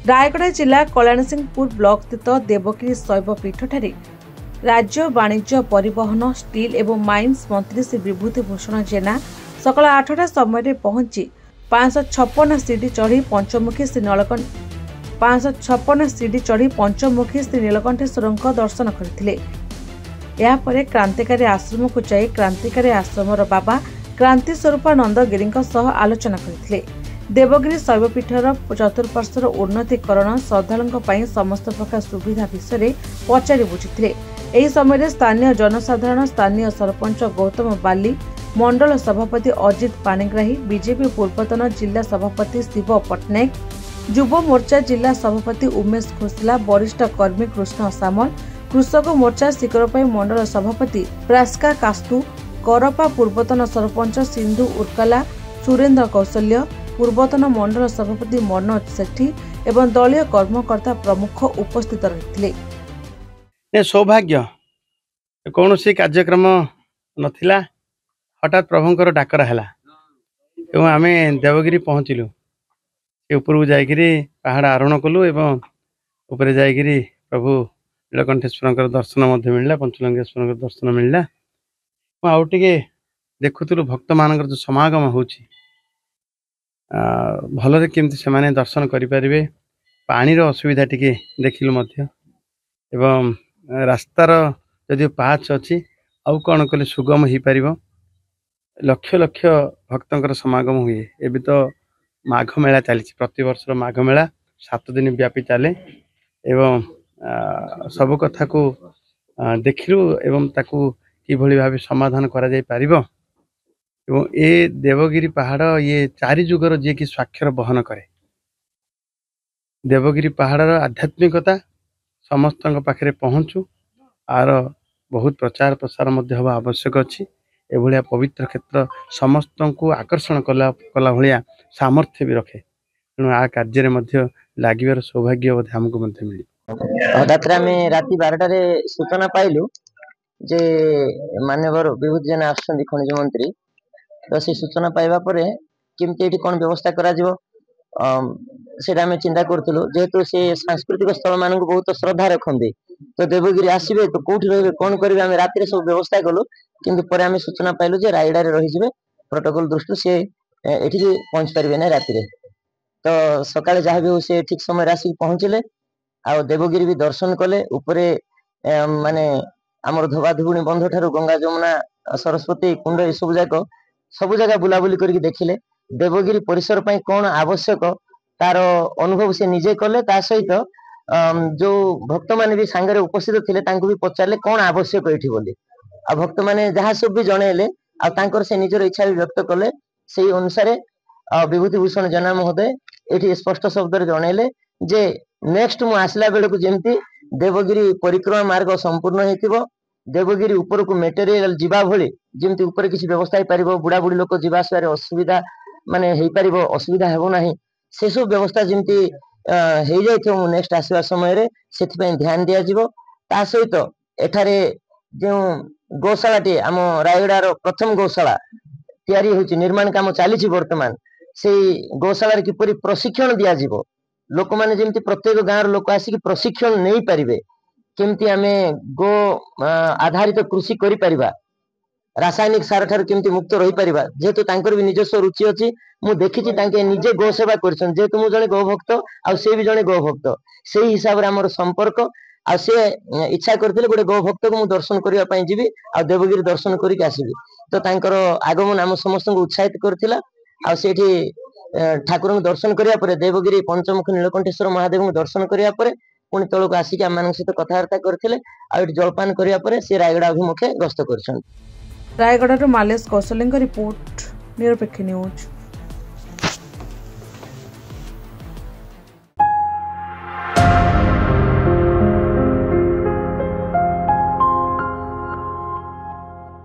रायगढ़ जिला कल्याणसिंहपुर ब्लॉक स्थित देवगिरी शैव पीठठारे राज्य वाणिज्य परिवहन स्टील एवं माइन्स मंत्री श्री विभूति भूषण जेना सकाल 8टा समय पहुंची 556 सीढ़ी चढ़ी पंचमुखी श्री नीलकंठेश्वर दर्शन करथिले। यापरे क्रांतिकारी आश्रम को जाई क्रांतिकारी आश्रमर बाबा क्रांति स्वरूपानंद गिरी आलोचना करथिले। देवगिरी शैवपीठर चतुर्पार्श्वर उन्नतीकरण श्रद्धालुओं पर समस्त प्रकार सुविधा विषय पचारि बुझिथिले। एही समय स्थानीय जनसाधारण स्थानीय सरपंच गौतम बाली, मंडल सभापति अजित पाणिग्राही, बीजेपी पूर्वतन जिला सभापति शिव पट्टनायक, युव मोर्चा जिला सभापति उमेश खोसला, वरिष्ठ कर्मी कृष्ण सामल, कृषक मोर्चा शिकरपाई मंडल सभापति प्रास्का कास्तु, करपा पूर्वतन सरपंच सिंधु उर्कला, सुरेन्द्र कौशल्य, पूर्वतन मंडल सभापति मनोज सेठी एवं दलीय कर्मकर्ता प्रमुख उपस्थित रहिथिले। सौभाग्य कौन सी कार्यक्रम नथिला, हठात प्रभुंकर डाकर है एवं आम देवगिरी पहुँचलु। उपरକୁ ଯାଇକିରି पहाड़ आरोहण कलु एवं ऊपर जाइकिरी प्रभु नीलकंठेश्वर दर्शन मिलला, पंचलिंगेश्वर दर्शन मिलला। आउ टिके देखुलु भक्त मान जो समागम होची भलरे केमती से दर्शन करें। पानी असुविधा टिके देखिलु मध्य एवं रास्तार जदि पाच अच्छी आउ कौन कले सुगम हो पार। लक्ष लक्ष भक्तर समागम हुए। एवं तो माघ मेला चली, प्रति वर्ष माघ मेला 7 दिन व्यापी चले एवं सब कथा को देखिलु एवं ताकू किभली भाव समाधान करा जाई पारिबो। एवं ए देवगिरी पहाड़ ये 4 जुगर जे कि स्वाक्षर बहन करे। देवगिरी पहाड़ आध्यात्मिकता समस्त पाखे पहुँचू आर बहुत प्रचार प्रसार मध्य हवा आवश्यक अच्छी। एभलिया पवित्र क्षेत्र समस्त को आकर्षण कला भाया सामर्थ्य भी रखे। तेणु आ कार्य लगिवार सौभाग्य बोधे आमको मिले। हठात राति 12टार सूचना पाइलु जे माननीय विभूति जेना आसुछन्ति खनिज मंत्री। तो से सूचना पाइबा परे केमती एठी कोन व्यवस्था करा जिवो सेटा आमे चिंता करथुलु। जेहेतु से सांस्कृतिक स्थल मानक बहुत श्रद्धा रखन्ते, तो देवगिरी आसीबे तो कोठी रहबे कोन करिवे आमे राति रे सब व्यवस्था कलु। किंतु परे आमे सूचना पाइलु जे रायडा रे रहि जिवे, प्रोटोकॉल दृष्टि से एठी पहुंच परिबे नै राति रे। तो सकाळे जहा भी हो से ठीक समय राशि पहुंचले आ देवगिरी भी दर्शन कले। ऊपरे माने हमर धोबा धुबुणी बंध ठारू गंगा जमुना सरस्वती कुंड ए सब जगह बुलाबुली करके देखिले। देवगिरी परिसर पई कोन आवश्यक तार अनुभव से निजे कले। ता सहित जो भक्त माने भी सांगरे उपस्थित थिले तांको भी पचारले कोन आवश्यक एठी बोली। आ भक्त माने जहा सब भी जणेले आ तांकर से निजर इच्छा भी व्यक्त कले। सेही अनुसार विभूति भूषण जेना महोदय एठी स्पष्ट शब्द रे जणेले जे नेक्स्ट मु आसला बेले को जेमती देवगिरी परिक्रमा मार्ग संपूर्ण हेतिबो। देवगिरी ऊपर को मटेरियल जीवा भली जेमती ऊपर किसी व्यवस्था ही पारिबो। बुढ़ा बुढ़ी लोक जीवा आसवारे असुविधा माने हेई पारिबो, असुविधा हेबो नाही। से सब व्यवस्था जेमती हेई जाइथो मु नेक्स्ट आसवा समय रे सेति पय ध्यान दिया जिवो। ता सहित एठारे जो गौशालाटी आम रायगड़ार प्रथम गौशाला तैयारी होची, निर्माण काम चली वर्तमान। से गौशाला किपरि प्रशिक्षण दिया जिवो, लोक माने जेमती प्रत्येक गाँव लोक आसिक प्रशिक्षण नहीं पारिबे। केमती आमे गो आधारित कृषि करि परिबा, रासायनिक सार ठार केमती मुक्त रही परिबा। जेहेतु तांकर भी निजस्व रुचि अछि। मु देखिछि तांके निजे गो सेवा करछन। जेहेतु मु जणे गो भक्त आ से भी जणे गो भक्त, सेही हिसाब रे हमर संपर्क आ से इच्छा करथिले गोटे गो भक्त को मु दर्शन करिया पई जिबी आ देवगिरी दर्शन करिक आसीबी। तो तांकर आगमन हम समस्त को उत्साहित करथिला। आ सेठी ठाकुर दर्शन करिया परे देवगिरी पंचमुखी नीलकंठेश्वर महादेव को दर्शन करिया परे पुणी तलक आसिक आम मान सहित कथबार्ता करथिले। आ एठी जलपान करिया परे से रायगड़ा अभिमुखे गस्त करछन। रायगढ़ मालेश कौशल रिपोर्ट, निरपेक्ष न्यूज।